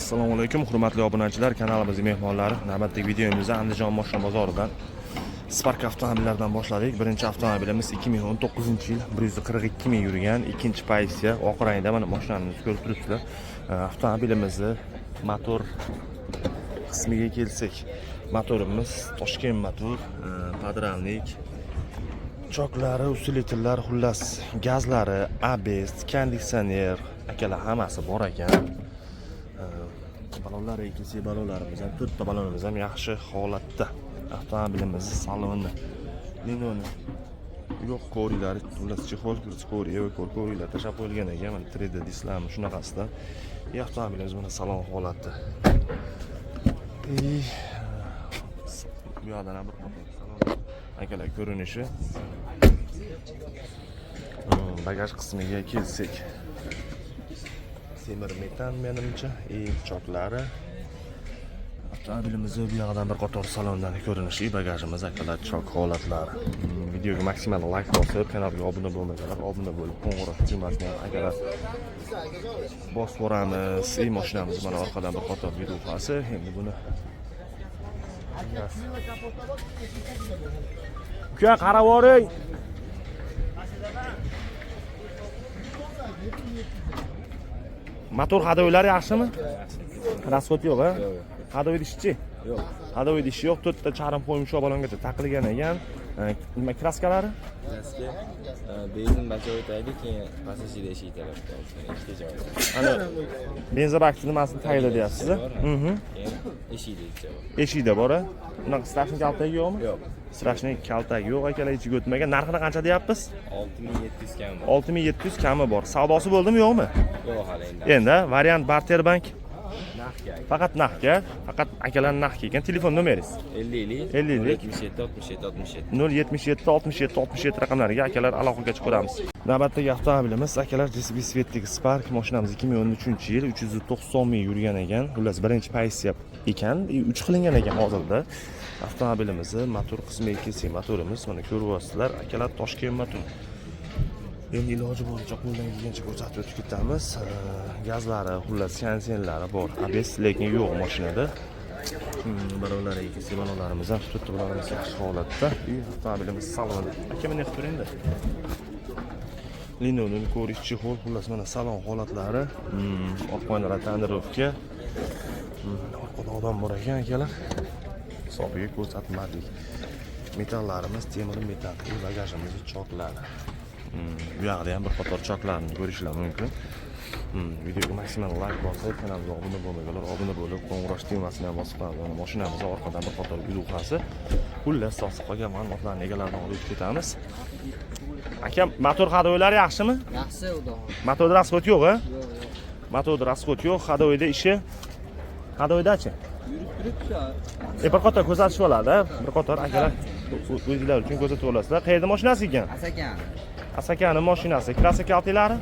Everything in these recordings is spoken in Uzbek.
Assalomu alaykum, hurmatli obunachilar, kanalimiz mehmonlari. Navbatdagi videomizda Andijon moshina bozoridan Spark avtomobillaridan boshladik. Birinchi avtomobilimiz 2019-yil 142 ming yurgan, ikkinchi pozitsiya, oq rangda mana mashinamizni ko'rib turibsizlar. Avtomobilimizni motor qismiga kelsak, motorimiz Toshkent motor, podravnik, choklari, usilitlari, xullas, gazlari, ABS, konditsioner, akalar hammasi bor ekan. Balonlar ikisi balonlarimiz ham, to'rtta balonimiz ham yaxshi holatda. Avtomobilimizni saloni, linoni yo'q, ko'ringlar, xullas chexol, ko'ringlar tashab qo'yilgan ekan. Mana 3D disklarni shunaqasidan. Avtomobilimiz mana salon holati. Bu yoqdan ham bir salon akalar ko'rinishi. Bagaj qismiga kelsak, temir metan menimcha, choklari. Avtomobilimizni bu yoqdan bir qator salondan ko'rinishi, bagajimiz akalar chok holatlari. Videoga maksimal like bosib, kanalga obuna bo'lmaganlar obuna bo'lib, qo'ng'iroq tugmasini akalar bosib boramiz. Mashinamiz mana orqadan bir qator videosi. Endi buni uka qarab oring. Motor hadoylari yaxshimi? Rasxod yo'q, ha? Hadoy idishi-chi? Yo'q. Hadoy idishi yo'q, to'rtta charim qo'ymish balongacha taqilgan ekan. Nima kraskalari? Kraska benzin bacha o'taydi, keyin passajir eshik tarafda ikkita joy. Ana benzin bakni nimasini tayyorla deyapsiz? Keyin eshikda ikkita bor. Eshikda bor-a? Unaqa strashnik kaltagi yo'qmi? Yo'q. Strashnik kaltagi yo'q, akalar ichiga o'tmagan. Narxini qancha deyapmiz? 6700 kami bor. 6700 kami bor. Savdosi bo'ldimi, yo'qmi? Yo'q hali endi. Endi variant barter bank. Naqdga. Faqat naqdga, faqat akalar naqdga ekan. Telefon nomeringiz? 50 077 67 67 raqamlariga akalar aloqaga chiqamiz. Navbatdagi avtomobilimiz akalar DSB Svetlik Spark, mashinamiz 2013-yil 390 ming yurgan ekan. Xullas birinchi pozitsiya ekan, 3 qilingan ekan hozirda. Avtomobilimizni motor qismiga kelsak, motorimiz mana ko'ryapsizlar, akalar Toshkent motor. Endi iloji bo'yicha qo'ldan kelgancha ko'rsatib o'tib ketamiz. Gazlari, xullas, konditsionerlari bor. ABS lekin yo'q mashinada. Balonlar ikisi balonlarimiz ham to'rtta balonimiz yaxshi holatda. Avtomobilimiz saloni. Aka meni qilib turing-da. Linolni ko'rish, chexol, xullas mana salon holatlari. Orqalar tonirovka. Orqada odam bor ekan akalar. Hisobiga ko'rsatmadik. Metallarimiz temir metal. Bagajimiz choklari. Bu yoqda ham bir qator choklarni ko'rishingiz mumkin. Videoga maksimal like bosib, kanalga obuna bo'lmaganlar obuna bo'lib, qo'ng'iroq tugmasini ham bosib qo'yamiz. Mashinamiz orqadan bir qator videosi. Xullas, sosiq qolgan ma'lumotlarni egalaridan olib ketamiz. Aka, motor hadoylari yaxshimi? Yaxshi, xudo. Motorda rasxod yo'q, ha? Yo'q, yo'q. Motorda rasxod yo'q, hadoyda ishi. Hadoyda-chi? Yurib-turibdi. Bir qator ko'rsatib oladi, bir qator akalar o'zingizlar uchun ko'rsatib olasizlar. Qayerda mashinasi ekan? Asakan. Asakani mashinasi. Klassik kaltilari?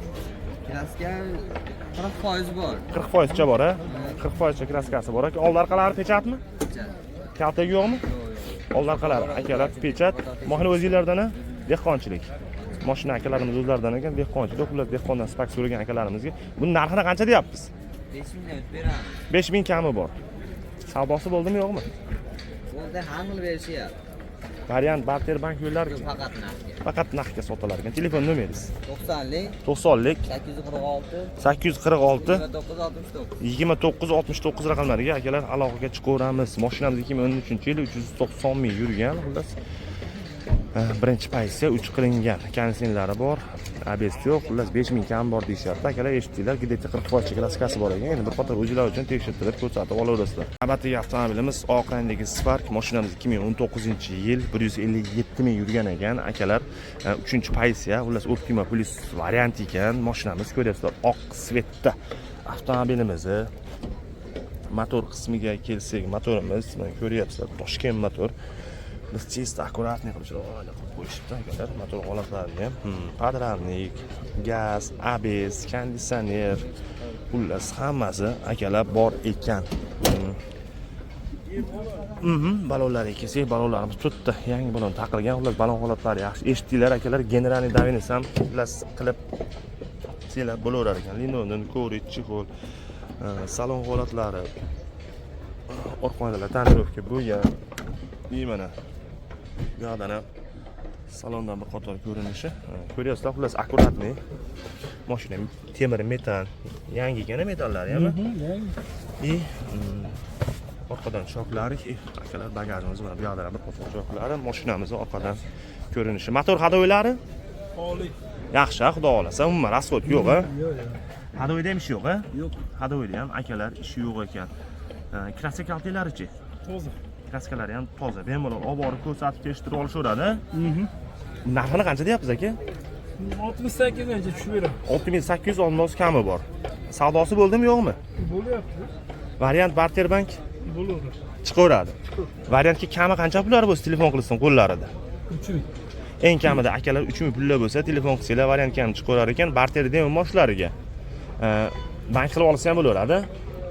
Kraska 40% bor. 40% cha bor, ha? 40% kraskasi bor. Old orqalari pechatmi? Kaltagi yo'qmi? Old orqalari akalar pechat. Mashina o'zingizlardan-a? Dehqonchilik. Mashina akalarimiz o'zlaridan ekan, dehqonchilik. Ular dehqondan spak so'ragan akalarimizga. Buning narxini qancha deyapmiz? 5000 dan beramiz. 5000 kami bor. Savdosi bo'ldimi, yo'qmi? Bo'ldi, ham qilib berishyapti. Variant barter bank yo'llari Faqat naqdga. faqat naqdga sotilar ekan. Telefon nomeringiz? 90lik 90lik 846 846 2969. 2969 raqamlariga akalar aloqaga chiqaveramiz. Mashinamiz 2013-yil 390 ming yurgan, xullas. Birinchi pozitsiya 3 qilingan. Konditsionerlari bor. ABS yo'q, xullas 5000 kam bor deyapti. Akalar eshitdinglar, gideti 40% klassикasi bor ekan. Endi bir qator o'zingizlar uchun tekshirtirib ko'rsatib olaverasizlar. Navbatdagi avtomobilimiz oq rangdagi Spark, mashinamiz 2019-yil 157 ming yurgan ekan. Akalar 3-pozitsiya, xullas Optima Plus variant ekan. Mashinamiz ko'ryapsizlar, oq svetda. Avtomobilimizni motor qismiga kelsak, motorimiz mana ko'ryapsizlar, Toshkent motor. Biz chista akkuratniy qilib qo'yishibdi akalar. Motor holatlari ham, podravnik, gaz, ABS, konditsioner, xullas hammasi akalar bor ekan. Balonlarga kelsak, balonlarimiz to'rtta yangi balon taqilgan. Xullas balon holatlari yaxshi. Eshitdinglar akalar, generalniy daviniz ham xullas qilib sizlar bo'laverar ekan. Linoldan ko'rish, chexol, Salon holatlari. Orqa oynalar tonirovka bo'lgan. Mana bu yerdan ham salondan bir qator ko'rinishi. Ko'ryapsizlar, xullas akkuratniy. Mashina temir metal, yangigina metallari ham. И orqadan shoklari, akalar bagajimiz mana bu yerda bir qator shoklari, mashinamizni orqadan ko'rinishi. Motor hadoylari? Oliy. Yaxshi, xudo xolasa, umuman rasxod yo'q, a? Hadoyda ham ish yo'q, a? Yo'q. Hadoyda ham akalar ishi yo'q ekan. Kraska kaltelari-chi? Toza. Kraskalari ham toza. Bemalol olib borib ko'rsatib tekshirib olishaveradi. Narxini qancha deyapsiz aka? 68 gacha tushib beraman. 6800 olmos kami bor. Savdosi bo'ldimi, yo'qmi? Bo'lyapti. Variant Barterbank Bo'ladi. chiqaveradi. Variantga kami qancha pullar bo'lsa telefon qilsin qo'llarida. 3000. Eng kamida akalar 3000 pullar bo'lsa telefon qilsanglar variant kam chiqaverar ekan. Barterda ham moshlariga. Bank qilib olsa ham bo'laveradi.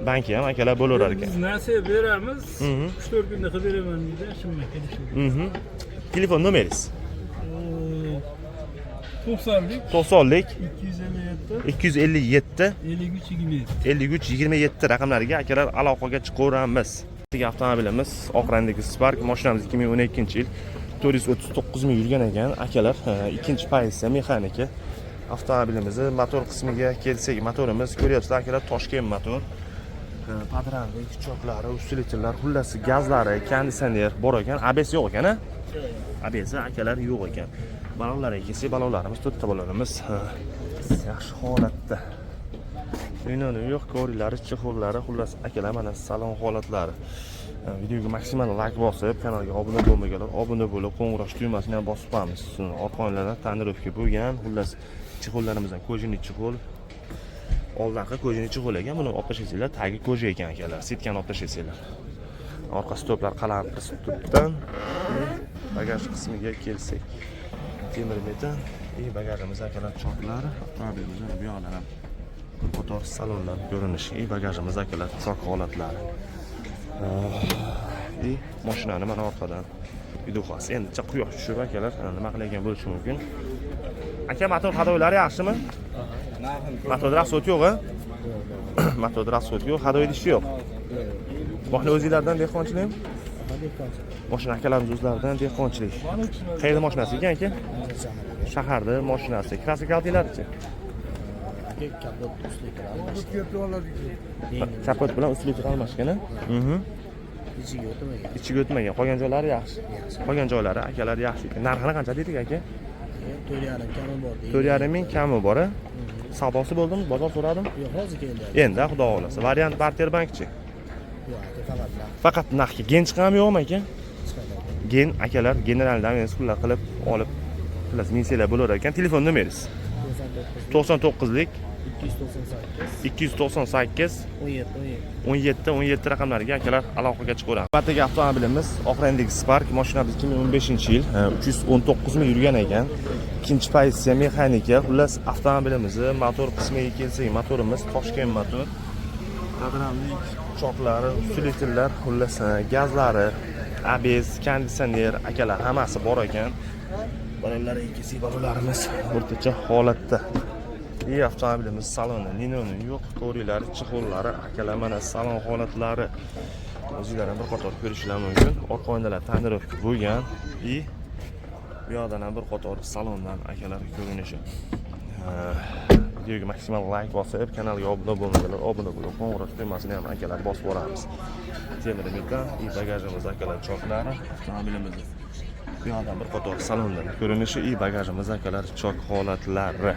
Banki ham akalar bo'laverar ekan. Biz narsa beramiz. 3-4 kunda qilib beraman deydi, shunday kelishdi. Telefon nomeringiz? 90lik 257 53 27. 5327 raqamlariga akalar aloqaga chiqaveramiz. Bizdagi avtomobilimiz oq rangdagi Spark, mashinamiz 2012-yil 439 ming yurgan ekan. Akalar ikkinchi pozitsiya mexaniki. Avtomobilimizni motor qismiga kelsak, motorimiz ko'ryapsizlar akalar, Toshkent motor. Padranlik, choklari, ustilitlar, xullas gazlari, konditsioner bor ekan. ABS yo'q ekan-a? ABS akalar yo'q ekan. Balonlarga kelsak, balonlarimiz, to'rtta balonimiz yaxshi holatda. O'yinoni yo'q, ko'rilari, chexollari, xullas akalar mana salon holatlari. Videoga maksimal like bosib, kanalga obuna bo'lmaganlar obuna bo'lib, qo'ng'iroq tugmasini ham bosib qo'yamiz. Orqa oynalar tonirovka bo'lgan, xullas chexollarimizdan kojini chexol. Oldingi kojini chexol ekan, buni olib tashlasanglar, tagi koja ekan akalar. Setkani olib tashlasanglar. Orqa stoplar qalamli stopdan bagaj qismiga kelsak, temir metal, bagajimiz akalar choklari, avtomobilimiz bu yoqdan ham qator salonlar ko'rinishi, bagajimiz akalar chok holatlari. Mashinani mana orqadan videoxas. Endi quyosh tushib akalar nima qilagan bo'lishi mumkin. Aka, motor hadoylari yaxshimi? Motorda rasxod yo'q-a? Motorda rasxod yo'q, hadoyda ish yo'q. Mashina o'zingizlardan dehqonchilikmi? Mashina akalarimiz o'zlaridan dehqonchilik. Qayerda mashinasi ekan aka? Shaharda mashinasi. Kraska kaltelari-chi? Kapot bilan ustilitr almashgan-a? Ichiga o'tmagan. Qolgan joylari yaxshi. Qolgan joylari akalar yaxshi. Narxini qancha dedik aka? 4,5 kami bor. 4,5 ming kami bor. Savdosi bo'ldimi? Bozor so'radim. Yo'q, hozir keldi. Endi xudo xolasa. Variant Barterbankchi. Yo'q, Faqat naqdga gen chiqadimi yo'qmi aka? Gen akalar generaldan pullar qilib olib xullas mingselar bo'lar ekan. Telefon nomeringiz? 99lik 298 17 raqamlariga akalar aloqaga chiqaveramiz. Navbatdagi avtomobilimiz oq rangdagi Spark, mashinamiz 2015-yil 319 ming yurgan ekan. Ikkinchi pozitsiya mexanika. Xullas avtomobilimizni motor qismiga kelsak, motorimiz Toshkent motor. Padranlik, choklari, ustilitlar, xullas gazlari, ABS, konditsioner akalar hammasi bor ekan. Balonlarga kelsak, balonlarimiz o'rtacha holatda. Avtomobilimiz saloni linoni yo'q, ko'rilari, chexollari, akalar mana salon holatlari. O'zingizlar bir qator ko'rishlar mumkin. Orqa oynalar tonirovka bo'lgan. Bu yoqdan ham bir qator salondan akalar ko'rinishi. Videoga maksimal like bosib, kanalga obuna bo'lmaganlar obuna bo'lib, qo'ng'iroq tugmasini ham akalar bosib boramiz. Temir metal, bagajimiz akalar choklari, avtomobilimiz. Bu yoqdan bir qator salondan ko'rinishi, bagajimiz akalar chok holatlari.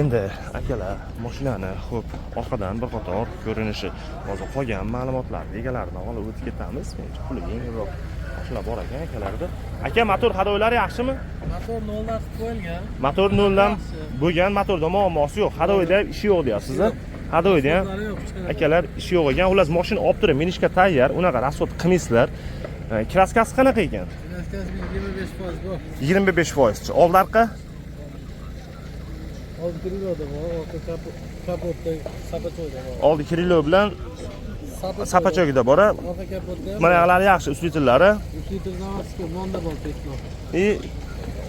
Endi akalar mashinani xo'p orqadan bir qator ko'rinishi, hozir qolgan ma'lumotlarni egalaridan olib o'tib ketamiz. Menimcha puli yengilroq mashina bor ekan akalarda. Aka, motor hadoylari yaxshimi? Motor 0 dan qo'yilgan. Motor 0 dan bo'lgan, motorda muammosi yo'q. Hadoyda ishi yo'q deyapsiz-a? Hadoyda ham akalar ishi yo'q ekan. Xullas mashina olib turib minishga tayyor. Unaqa rasxod qilmaysizlar. Kraskasi qanaqa ekan? Kraskasi 25% bor. 25%. Oldi-orqa? Oldi kriloda bor, orqa kapotda sapachoyda bor. Oldi krilo bilan sapachogida bor. Orqa kapotda. Mana yoqlari yaxshi, ustilitllari. Ustilitr zavodskiy monda bor petno.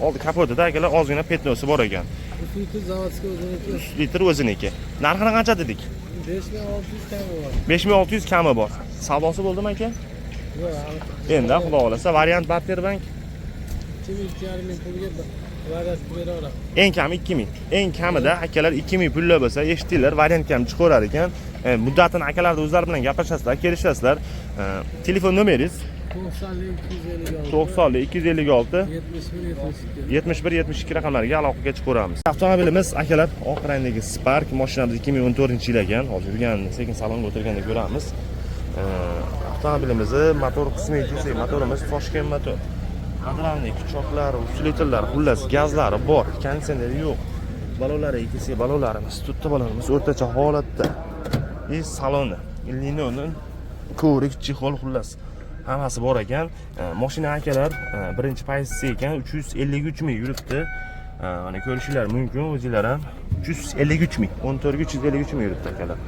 Oldi kapotida akalar ozgina petnosi bor ekan. Ustilitr zavodskiy o'ziniki. Ustilitr o'ziniki. Narxini qancha dedik? 5600 tane var. 5600 kami bor. Savdosi bo'ldimi aka? Yo'q, Endi xudo xolasa variant Barterbank 2200 pulga variant beraveradi. eng kami 2000. Eng kamida akalar 2000 pullar bo'lsa, eshitdinglar, variant ham chiqarar ekan. Muddatini akalarning o'zlari bilan gaplashasizlar, kelishasizlar. Telefon nomeringiz 90 256 71 72 raqamlariga aloqaga chiqaramiz. Avtomobilimiz akalar oq rangdagi Spark, mashinamiz 2014-yil ekan. Hozir yurganini sekin salonga o'tirganda ko'ramiz. Avtomobilimizni motor qismi esa motorimiz Toshkent motor. Qadramli kuchoqlar, usiletorlar, xullas gazlari bor, konditsioneri yo'q. Balonlari ikisi balonlarimiz, to'rtta balonimiz o'rtacha holatda. Saloni, linolin, ko'rik, chexol xullas hammasi bor ekan. Mashina akalar birinchi pozitsiya ekan, 353 ming yuribdi. Mana ko'rishinglar mumkin, o'zingizlar ham 353 ming, 14 353 ming yuribdi akalar.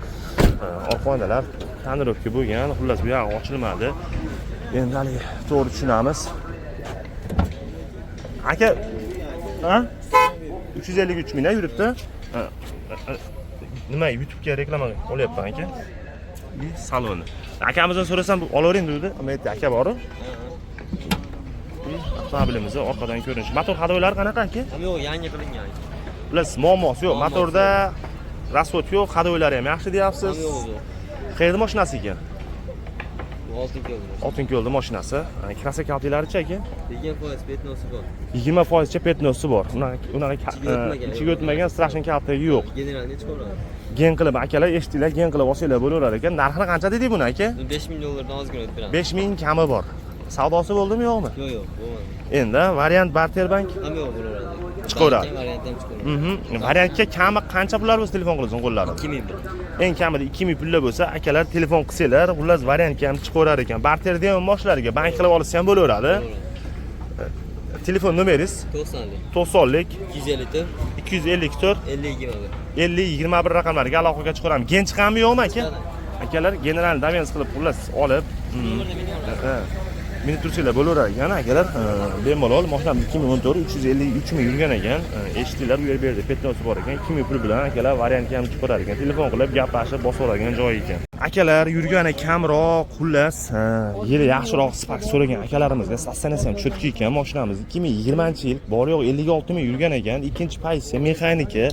Orqonalar tonirovka bo'lgan, xullas bu yoq ochilmadi. Endi hali to'g'ri tushunamiz. Aka, ha? 353 mingdan yuribdi. Nima YouTube'ga reklama olyapman aka? Saloni. Akamizdan so'rasam olavering dedi. Umid aka bor-ku. Avtomobilimizni orqadan ko'rinishi. Motor hadoylari qanaqa aka? Yo'q, yangi qilingan. Ular muammosi yo'q. Motorda rasvot yo'q, hadoylari ham yaxshi deyapsiz. Qayerda mashinasi ekan? Oltinko'lda mashinasi. Krasa kaltilarichi aka? 20% petnosi bor. 20% cha petnosi bor. Unaqa ichiga o'tmagan strashn kalti yo'q. Generalga chiqaveradi. Gen qilib akalar eshitdinglar, gen qilib olsanglar bo'laverar ekan. Narxini qancha dedik buni aka? 5000 dollardan ozgina o'tib beramiz. 5000 kami bor. Savdosi bo'ldimi yo'qmi? Yo'q, bo'lmadi. Endi variant Barterbank Ham yo'q bo'laveradi. chiqaveradi. Variant ham chiqaveradi. Variantga kami qancha pullar bo'lsa telefon qilasiz qo'llarida? 2000 pul. Eng kamida 2000 pullar bo'lsa, akalar telefon qilsanglar, xullas variantga ham chiqaverar ekan. Barterda ham mashlarga bank qilib olsa ham bo'laveradi. Telefon nomeringiz 90lik 254 50 21 raqamlariga aloqaga chiqaramiz. Gen chiqadimi yo'qmi aka? Akalar general davens qilib xullas olib, meni tursanglar bo'laverar ekan akalar. Bemalol mashina 2014 353 ming yurgan ekan. Eshitdinglar, bu yerda petnosi bor ekan. 2000 pul bilan akalar variantga ham chiqarar ekan. Telefon qilib gaplashib bosaveradigan joy ekan. Akalar yurgani kamroq, xullas, yeri yaxshiroq Spark so'ragan akalarimizga statsionasi ham cho'tki ekan. Mashinamiz 2020-yil bor yo'q 56 ming yurgan ekan. Ikkinchi pozitsiya mexaniki.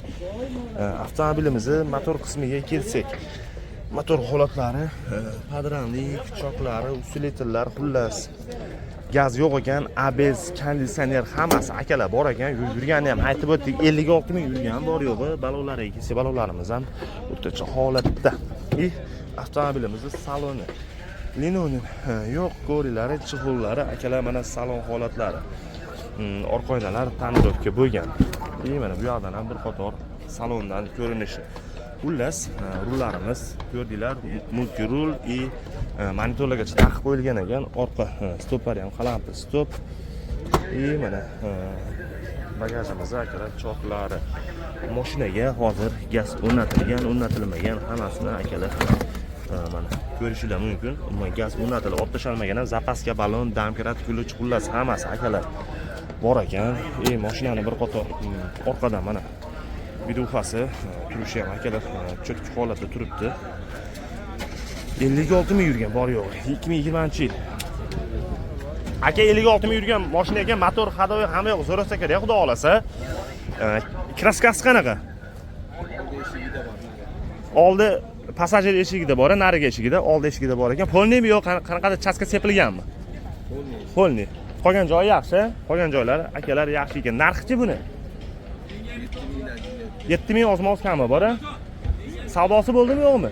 Avtomobilimizni motor qismiga kelsak, motor holatlari, padranli, kuchoqlari, usiletorlar, xullas gaz yo'q ekan, ABS, konditsioner hammasi akalar bor ekan. Yurgani ham aytib o'tdik, 56 ming yurgan bor yo'g'i, balonlari ikisi balonlarimiz ham o'rtacha holatda. Avtomobilimizning saloni linolin yo'q, ko'rilari, chexollari, akalar mana salon holatlari. Orqonalar tonirovka bo'lgan. Mana bu yoqdan ham bir qator salondan ko'rinishi. Xullas, rullarimiz ko'rdinglar, multirul monitorlargacha taqib qo'yilgan ekan. Orqa stoplari ham qalamli stop. Mana bagajimiz akalar choklari. Mashinaga hozir gaz o'rnatilgan, o'rnatilmagan hammasini akalar mana ko'rishinglar mumkin. Umuman gaz o'rnatilib, olib tashalmagan ham zapaska balon, damkrat, kulch, xullas hammasi akalar bor ekan. Mashinani bir qator orqadan mana vidufasi turishi ham akalar cho'tki holatda turibdi. 56 ming yurgan bor yo'q 2020-yil. Aka 56 ming yurgan mashina ekan, motor hadoyi hamma yo'q zo'rasa kerak, xudo xolasa. Kraskasi qanaqa? Oldi passajir eshigida bor, nariga eshigida, oldi eshigida bor ekan. Polnimi yo'q, qanaqadir chaska sepilganmi? Polni. Qolgan joyi yaxshi, qolgan joylari akalar yaxshi ekan. Narxi-chi buni? 7000 ozmoz kami bor. Savdosi bo'ldimi yo'qmi?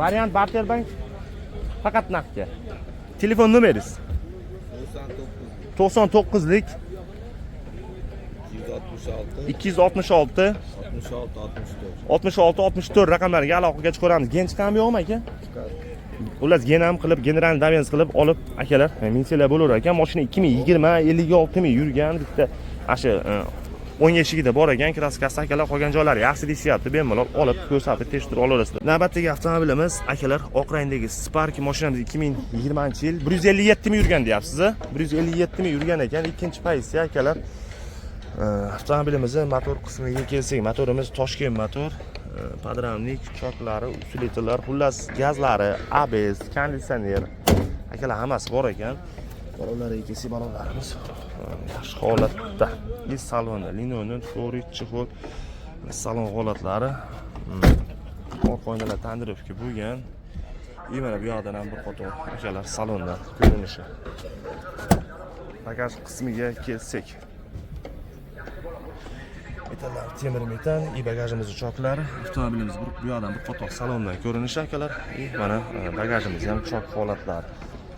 Variant Barterbank faqat naqdga. Telefon nomeringiz 99lik 266 66 64 raqamlariga aloqaga chiqaramiz. Gen chiqadimi yo'qmi aka? Ular gen ham qilib, general davens qilib olib akalar minsiyalar bo'laverar ekan. Mashina 2020 56 ming yurgan, bitta asha 10 eshigida bor ekan. Kraskasi akalar qolgan joylari yaxshi deyapti. Bemalol olib ko'rsatib tekshirib olasizlar. Navbatdagi avtomobilimiz akalar oq rangdagi Spark mashinamiz 2020-yil 157 ming yurgan deyapsiz. 157 ming yurgan ekan. Ikkinchi pozitsiya akalar Avtomobilimizning motor qismiga kelsak, motorimiz Toshkent motor. Podramnik, choklari, usiletorlar, xullas gazlari, ABS, konditsioner. Akalar hammasi bor ekan. Ularga kelsak, balolarimiz yaxshi holatda. Is salonda linoleum, florid, chexol, salon holatlari. Orqa oynalar tandirovka bo'lgan. Mana bu yoqdan ham bir qator akalar salonda ko'rinishi. Bagaj qismiga kelsak. Metallar temir metal, bagajimiz choklari, avtomobilimiz bu yoqdan bir qator salondan ko'rinishi akalar. Mana bagajimiz ham chok holatlari.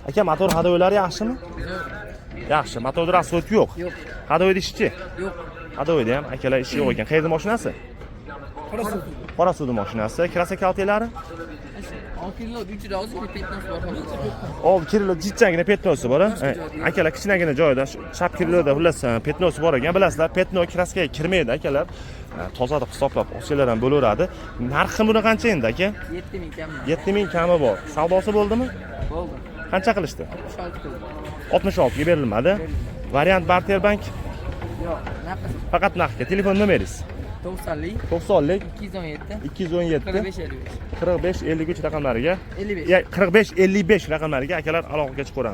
Aka, motor hadoylari yaxshimi? Yaxshi, motorda rasvot yo'q. Yo'q. Hadoyda ishchi? Yo'q. Hadoyda ham akalar ishi yo'q ekan. Qayerda mashinasi? Qorasuv mashinasi. Kirasa kaltelari? 6 kilo 3 rozi petnos bor hozir. 6 kilo jichchagina petnosi bor. Akalar kichkinagina joyda, chap kiloda xullas petnosi bor ekan. Bilasizlar, petno kraskaga kirmaydi akalar. Tozada hisoblab olsalar ham bo'laveradi. Narxi buni qancha endi aka? 7000 kammi? 7000 kami bor. Savdosi bo'ldimi? Bo'ldi. Qancha qilishdi? 66 kilo. 66 ga berilmadi. Variant barter bank Yo'q, naqd. faqat naqdga. Telefon nomeringiz? 90lik 90lik 217 217 45 55 45 53 raqamlariga 55 45 55 raqamlariga akalar aloqaga chiqaveramiz.